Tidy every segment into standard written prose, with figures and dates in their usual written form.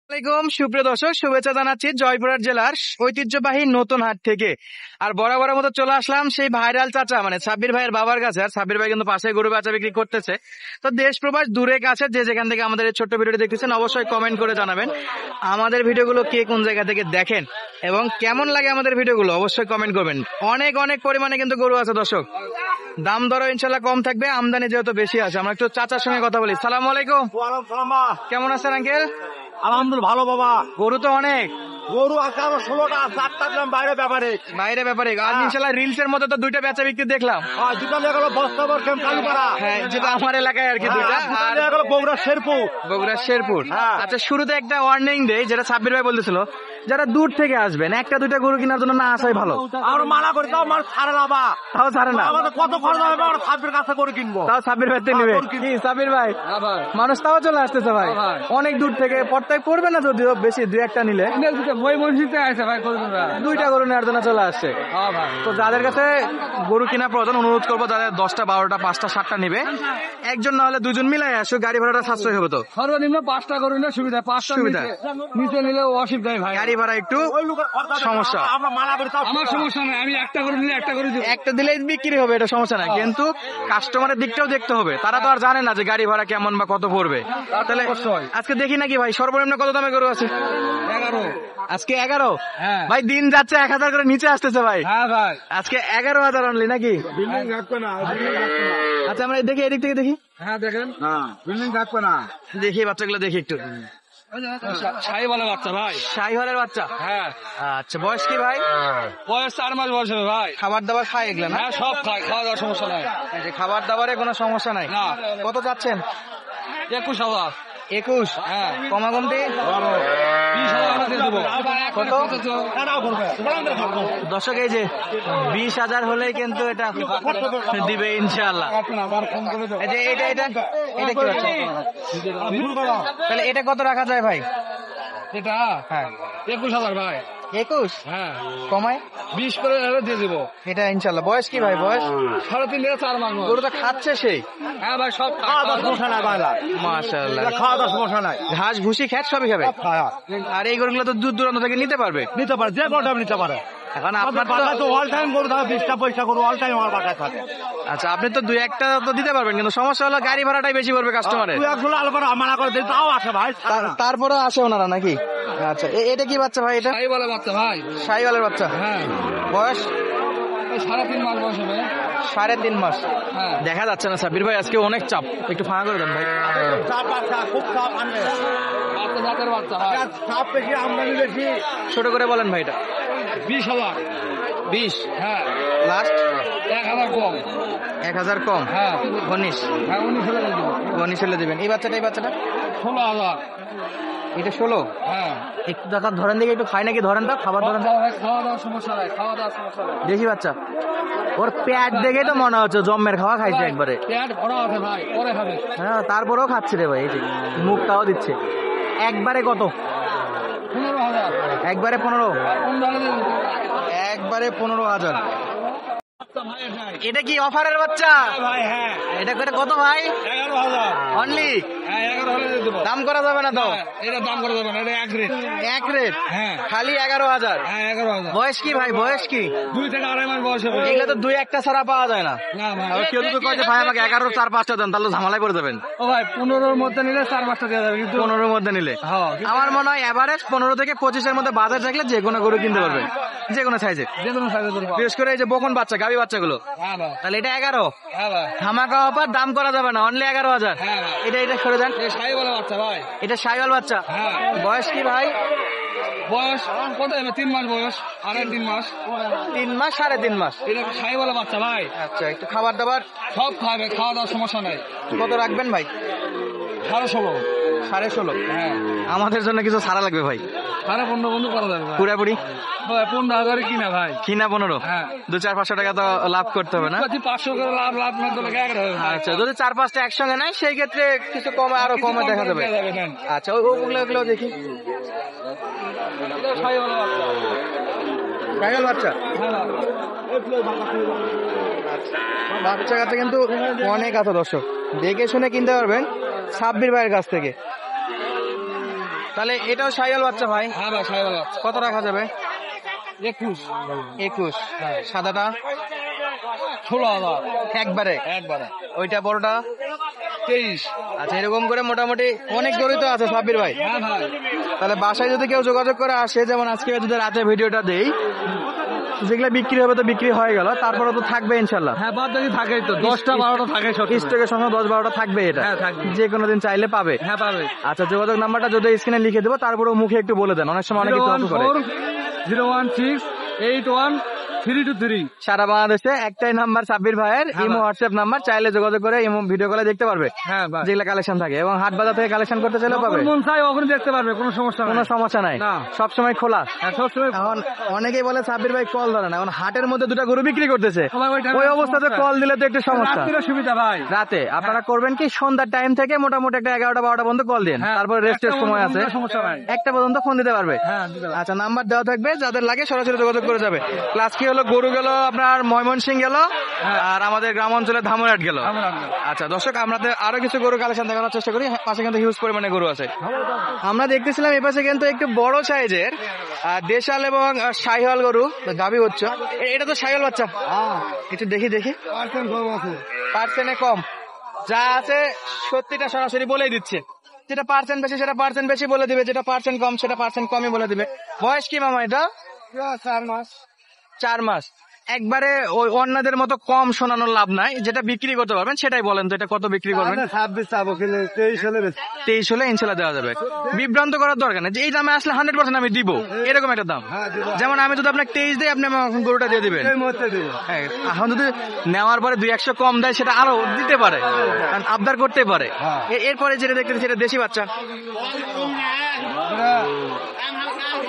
আসসালামাইকুম সুপ্রিয় দর্শক, শুভেচ্ছা জানাচ্ছি জয়পুরহাট জেলার ঐতিহ্যবাহী নতুন হাট থেকে। আর বরাবর মতো চলে আসলাম সেই ভাইরাল চাচা মানে সাব্বির ভাইয়ের বাবার কাছে। আর সাব্বির ভাই কিন্তু পাশে গরু বাচ্চা বিক্রি করতেছে। তো দেশ প্রবাস দূরে কাছে যে যেখান থেকে আমাদের এই ছোট্ট ভিডিওটি দেখতেছেন অবশ্যই কমেন্ট করে জানাবেন আমাদের ভিডিওগুলো কে কোন জায়গা থেকে দেখেন এবং কেমন লাগে আমাদের ভিডিওগুলো অবশ্যই কমেন্ট করবেন। অনেক অনেক পরিমাণে কিন্তু গরু আছে দর্শক, দাম দরও ইনশাল্লাহ কম থাকবে, আমদানি যেহেতু বেশি আছে। আমরা একটু চাচার সঙ্গে কথা বলি। সালাম আলাইকুম। কেমন আছেন আঙ্কেল? আলহামদুলিল্লাহ ভালো বাবা। গরু তো অনেক, গরু আজকে 16টা 7টা দিলাম বাইরে ব্যাপারে আজ ইনশাল্লাহ রিলস এর মধ্যে তো দুইটা বেচা বিক্রি দেখলাম। দুটা নিয়ে গেল বস্তাবর ক্যাম্প কালীপাড়া, হ্যাঁ যেটা আমার এলাকায় আর কি দুইটা, আর নিয়ে গেল বগুড়া শেরপুর। আচ্ছা শুরুতে একটা ওয়ার্নিং দেই, যেটা সাব্বির ভাই বলতেছিল যারা দূর থেকে আসবেন একটা দুইটা গরু কেনার জন্য না আসাই ভালো। আর মানা করি তাও আমার ছাড়ে না বা, তাও ছাড়ে না। আমাদের কত খরচ হবে আমরা সাব্বির কাছে করে কিনবো, তাও সাব্বির ভাই নিবে কি? সাব্বির ভাই মানুষ তাও চলে আসতেছে ভাই অনেক দূর থেকে, প্রত্যেক পড়বে না যদিও বেশি, দুই একটা নিলে দুইটা গরু নেওয়ার জন্য চলে আসছে। তো যাদের কাছে গরু কিনা প্রয়োজন অনুরোধ করবো যাদের 10টা 12টা 5টা 7টা নিবে, একজন না হলে দুজন মিলাই আসো, গাড়ি ভাড়াটা সাশ্রয় হবে। তো সর্বনিম্ন 5টা গরু নিলে সুবিধা, 5টা সুবিধা, নিচে নিলে অসুবিধাই ভাই, গাড়ি ভাড়া একটু সমস্যা। আমরা মানা করি তাও আমার সমস্যা নেই, আমি একটা গরু নিলে একটা গরু একটা দিলে বিক্রি হবে, এটা সমস্যা নাই, কিন্তু কাস্টমারের দিকটাও দেখতে হবে। তারা তো আর জানে না যে গাড়ি ভাড়া কেমন বা কত পড়বে। তাহলে আজকে দেখি নাকি ভাই সর্বনিম্ন কত দামে গরু আছে? 11। আজকে 11? হ্যাঁ ভাই দিন যাচ্ছে 1000 করে নিচে আসতেছে ভাই। হ্যাঁ ভাই, আজকে 11,000 অনলি নাকি? আচ্ছা আমরা দেখি এদিক থেকে দেখি। হ্যাঁ দেখেন বিল্ডিং থাকবে না। দেখি বাচ্চাগুলো দেখি একটু। শাহিওয়ালের বাচ্চা ভাই। শাহিওয়ালের বাচ্চা? হ্যাঁ। আচ্ছা বয়স কি ভাই? বয়স 4 মাস বয়স হবে ভাই। খাবার দাবার খায় এগুলা না? হ্যাঁ সব খায়, খাওয়া দাওয়ার সমস্যা নাই। এই যে খাবার দাবারে কোনো সমস্যা নাই। না। কত চাচ্ছেন? 21,000। 21? হ্যাঁ। কমা কমতি 20,000 আমরা দিয়ে দেবো। কত? দর্শক এই যে 20,000 হলেই কিন্তু এটা দিবে ইনশাআল্লাহ। এই যে এটা এটা এটা কি হচ্ছে? তাহলে এটা কত রাখা যায় ভাই? এটা হ্যাঁ 21,000 ভাই। 21? হ্যাঁ কমায় 20 করে দিয়ে দেবো। এটা ইনশাআল্লাহ। বয়স কি ভাই? বয়স 3.5 থেকে 4 মাস। গরু তো খাচ্ছে সেই। হ্যাঁ ভাই সব খাওয়া দাওয়া সমস্যা নাই বাংলা, মাশাআল্লাহ, খাওয়া দাওয়া সমস্যা নাই, ঘাস ভুসি খ্যাট সবই খাবে। আর এই গরুগুলো তো দূর দূরান্ত থেকে নিতে পারবে, নিতে পারে, যে গরুটা নিতে পারে। এখন আপনার আপনার বাসায় তো অল টাইম গরু থাকে, 20টা পয়সা গরু অল টাইম আমার বাসায় থাকে। আচ্ছা আপনি তো দুই একটা তো দিতে পারবেন, কিন্তু সমস্যা হলো গাড়ি ভাড়াটাই বেশি পড়বে কাস্টমারের। তুই একগুলো আলবারা মানা করে দিই তাও আসে ভাই, তারপরে আসে ওনারা নাকি? আচ্ছা এটা কি বাচ্চা ভাই? এটা শাহিওয়ালের বাচ্চা ভাই। শাহিওয়ালের বাচ্চা? হ্যাঁ বয়স 3.5 মাস বয়স হবে। 3.5 মাস? হ্যাঁ দেখা যাচ্ছে না সাব্বির ভাই, আজকে অনেক চাপ, একটু ফাঁকা করে দেন ভাই। চাপ আছে, খুব চাপ আনবে, বাচ্চা জাতের বাচ্চা ভাই। চাপ বেশি আমদানি বেশি। ছোট করে বলেন ভাই। এটা 20,000। 20? হ্যাঁ লাস্ট 1,000 কম। 1000 কম? হ্যাঁ 19? হ্যাঁ 19,000 দিয়ে দেবো। 19 হলে দেবেন। এই বাচ্চাটা? 16,000। এটা 16? হ্যাঁ একটু দাদা ধরেন দেখি, একটু খাই নাকি, ধরেন তো, খাবার ধরেন তো। খাওয়া দাওয়ার সমস্যা নাই, খাওয়া দাওয়ার সমস্যা নাই। দেখি বাচ্চা, ওর পেট দেখে তো মনে হচ্ছে জম্মের খাওয়া খাইছে একবারে। পেট ভরা আছে ভাই, পরে খাবে। হ্যাঁ তারপরেও খাচ্ছে রে ভাই, এই যে মুখটাও দিচ্ছে। একবারে কত? 15,000। একবারে 15? 15,000 দিয়ে দেবো। একবারে 15,000? ভাই এটাই। এটা কি অফারের বাচ্চা ভাই? হ্যাঁ এটা করে কত ভাই? 11,000। অনলি? হ্যাঁ 11 হলে দিয়ে দেবো। দাম করা যাবে না তো? হ্যাঁ, এটা দাম করে দেবেন, এটা এক রেট। এক রেট? হ্যাঁ খালি 11,000? হ্যাঁ 11,000। বয়স কি ভাই? বয়স কি? 2 থেকে 2.5 মাস বয়স হবে। এগুলো তো দুই একটা ছাড়া পাওয়া যায় না। না ভাই। আবার কেউ যদি কয় যে ভাই আমাকে 11 4 5টা দেন, তাহলে ঝামেলায় পড়ে যাবেন। ও ভাই 15-র মধ্যে নিলে 4-5টা দেওয়া যাবে, কিন্তু 15-র মধ্যে নিলে হ্যাঁ আমার মনে হয় এভারেজ 15 থেকে 25-এর মধ্যে বাজার থাকলে যে কোনো গরু কিনতে পারবে, যে কোনো সাইজের। যে কোনো সাইজে দেবো। বিশেষ করে এই যে বকন বাচ্চা, গাভী বাচ্চাগুলো। হ্যাঁ ভাই। তাহলে এটা 11? হ্যাঁ ভাই। ধামাকা অফার, দাম করা যাবে না, অনলি 11,000। হ্যাঁ ভাই। এটা সরে যান। এই শাহিওয়ালের বাচ্চা ভাই। এটা শাহিওয়াল বাচ্চা? হ্যাঁ। বয়স কি ভাই? বয়স কত হবে? 3 মাস বয়স, 3.5 মাস। 3 মাস 3.5 মাস? এটা শাহিওয়ালের বাচ্চা ভাই। আচ্ছা একটু খাবার দাবার সব খাবে, খাওয়া দাওয়ার সমস্যা নাই। কত রাখবেন ভাই? 16.5। 16.5? হ্যাঁ আমাদের জন্য কিছু ছাড়া লাগবে ভাই, 15.5 বন্ধু করা যাবে ভাই। পুরাপুরি ভাই 15,000 কিনা ভাই। কিনা 15? হ্যাঁ 2-4-500 টাকা তো লাভ করতে হবে না? 500 করে লাভ না করলে 11 হবে ভাই। আচ্ছা যদি 4-5টা একসঙ্গে নেয় সেই ক্ষেত্রে কিছু কমে, আরো কমে দেখা যাবে। নেন। আচ্ছা ওগুলো দেখি। এটা শাহিওয়ালের বাচ্চা। শাহিওয়াল বাচ্চা? হ্যাঁ বাচ্চা কাচ্চা কিন্তু অনেক আছে দর্শক, দেখে শুনে কিনতে পারবেন সাব্বির ভাইয়ের কাছ থেকে। তাহলে এটাও সাইয়াল বাচ্চা ভাই, হ্যাঁ ভাই সাহেব কত রাখা যাবে? 21 21। সাদাটা 16,000 একবারে, একবারে ওইটা বড়টা 23। আচ্ছা, এরকম করে মোটামুটি অনেক গরুই তো আছে সাব্বির ভাই। হ্যাঁ ভাই তাহলে বাসায় যদি কেউ যোগাযোগ করে আসে, যেমন আজকে যদি রাতে ভিডিওটা দেই, যেগুলো বিক্রি হবে তো বিক্রি হয়ে গেল, তারপরে তো থাকবে ইনশাল্লাহ। হ্যাঁ বাদ বাকি থাকেই তো 10টা 12টা থাকে সব স্টকের সংখ্যা 10-12টা থাকবে, এটা হ্যাঁ, থাকবে। যে কোনো দিন চাইলে পাবে। হ্যাঁ পাবে। আচ্ছা, যোগাযোগ নাম্বারটা যদি স্ক্রিনে লিখে দেবো, তারপরে মুখে একটু বলে দেন, অনেক সময় অনেকে তথ্য করে। 014-016-81-323। সারা বাংলাদেশে একটাই নাম্বার সাব্বির ভাইয়ের, হ্যাঁ, ইমো ভাই। হোয়াটসঅ্যাপ নাম্বার, চাইলে যোগাযোগ করে ইমো ভিডিও কলে দেখতে পারবে হ্যাঁ ভাই যেগুলো কালেকশন থাকে, এবং হাট বাজার থেকে কালেকশন করতে চাইলেও পাবে, যখন মন চাই ওখানে দেখতে পারবে, কোনো সমস্যা কোনো নাই। সমস্যা নাই, না। সবসময় খোলা। হ্যাঁ সবসময় এখন অনেকেই বলে সাব্বির ভাই কল ধরে না, এখন হাটের মধ্যে দুটো গরু বিক্রি করতেছে, সবাই ওই time এ ওই অবস্থাতে সমস্যা। কল দিলে তো একটু সমস্যা। রাত্রিরও সুবিধা ভাই। রাতে আপনারা করবেন কি, সন্ধ্যার টাইম থেকে মোটামুটি একটা 11টা-12টা পর্যন্ত কল দিন, হ্যাঁ, তারপরে রেস্টের একটা সময় আছে, কোনো সমস্যা নাই। একটা পর্যন্ত ফোন দিতে পারবে। হ্যাঁ দিতে পারবে। আচ্ছা, নাম্বার দেওয়া থাকবে, যাদের লাগে সরাসরি যোগাযোগ করে যাবে। ক্লাস কি হলো, গরু গেল আপনার ময়মনসিং গেল, আর আমাদের গ্রাম অঞ্চলে ধামরাট গেল। আচ্ছা দর্শক, আমরা আরো কিছু গরু কালেকশন দেখানোর চেষ্টা করি, পাশে কিন্তু হিউজ পরিমাণে গরু আছে। আমরা দেখতেছিলাম এই পাশে কিন্তু একটু বড় সাইজের দেশাল এবং শাহিওয়াল গরু, গাভী হচ্ছে, এটা তো শাহিওয়াল বাচ্চা, একটু দেখি পার্সেন্টে কম, যা আছে সত্যিটা সরাসরি বলেই দিচ্ছে, যেটা পার্সেন্ট বেশি সেটা পার্সেন্ট বেশি বলে দিবে, যেটা পার্সেন্ট কম সেটা পার্সেন্ট কমই বলে দিবে। বয়স কি মামা এটা? 4 মাস। একবারে ওই অন্যদের মতো কম শোনানোর লাভ নাই, যেটা বিক্রি করতে পারবেন সেটাই বলেন, তো এটা কত বিক্রি করবেন? 26 চাবো, কিনে 23 হলে বেশি। 23 হলে ইনশাল্লাহ দেওয়া যাবে, বিভ্রান্ত করার দরকার নেই যে এই দামে আসলে 100% আমি দিব, এরকম একটা দাম। যেমন আমি যদি আপনাকে 23 দিই, আপনি আমাকে গরুটা দিয়ে দিবেন। এই মুহূর্তে দিবো। হ্যাঁ, এখন যদি নেওয়ার পরে 200 কম দেয়, সেটা আরো দিতে পারে, কারণ আবদার করতে পারে। এরপরে যেটা দেখতেছি সেটা দেশি বাচ্চা,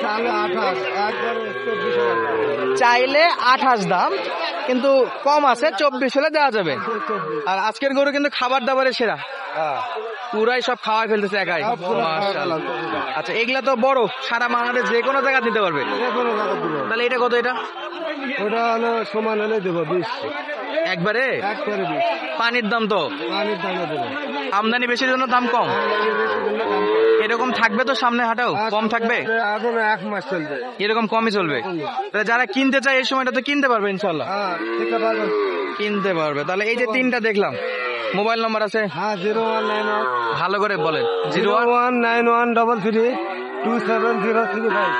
তাহলে 28, একবারে 24,000। চাইলে 28 দাম, কিন্তু কম আছে, 24 হলে দেওয়া যাবে। আর আজকের গরু কিন্তু খাবার দাবারের সেরা, পুরাই সব খাওয়াই ফেলতেছে একাই। মাশাআল্লাহ। আচ্ছা, এগুলা তো বড়, সারা বাংলাদেশ যে কোনো জায়গা দিতে পারবে। যে কোনো জায়গা দিবো। তাহলে এটা কত? এটা ওটা হলো সমান হলে দেবো 20, একবারে একবারে 20। পানির দাম তো, পানির দামে দেবো। আমদানি বেশির জন্য দাম কম। এরকম থাকবে তো সামনে হাটেও কম থাকবে, এখন 1 মাস চলবে। এরকম কমই চলবে। তাহলে যারা কিনতে চায় এই সময়টা তো কিনতে পারবে ইনশাল্লাহ, হ্যাঁ ঠিক আছে। কিনতে পারবে। তাহলে এই যে তিনটা দেখলাম, মোবাইল নম্বর আছে, হ্যাঁ 0191 ভালো করে বলেন। 01 0191332703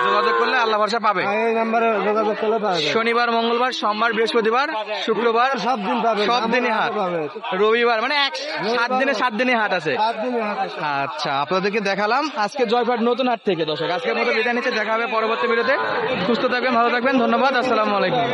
যোগাযোগ করলে আল্লাহ ভরসা পাবে। এই নাম্বারে যোগাযোগ করলে পাওয়া যাবে। শনিবার, মঙ্গলবার, সোমবার, বৃহস্পতিবার, শুক্রবার, সব দিন পাবে, সব দিনই হাট, রবিবার, মানে 7 দিনে 7 দিনই হাট আছে। 7 দিনই হাট আছে। আচ্ছা, আপনাদেরকে দেখালাম আজকে জয়পাট নতুন হাট থেকে। দর্শক, আজকের মতো বিদায় নিচ্ছে, দেখা হবে পরবর্তী ভিডিওতে। সুস্থ থাকবেন, ভালো থাকবেন, ধন্যবাদ, আসসালামু আলাইকুম।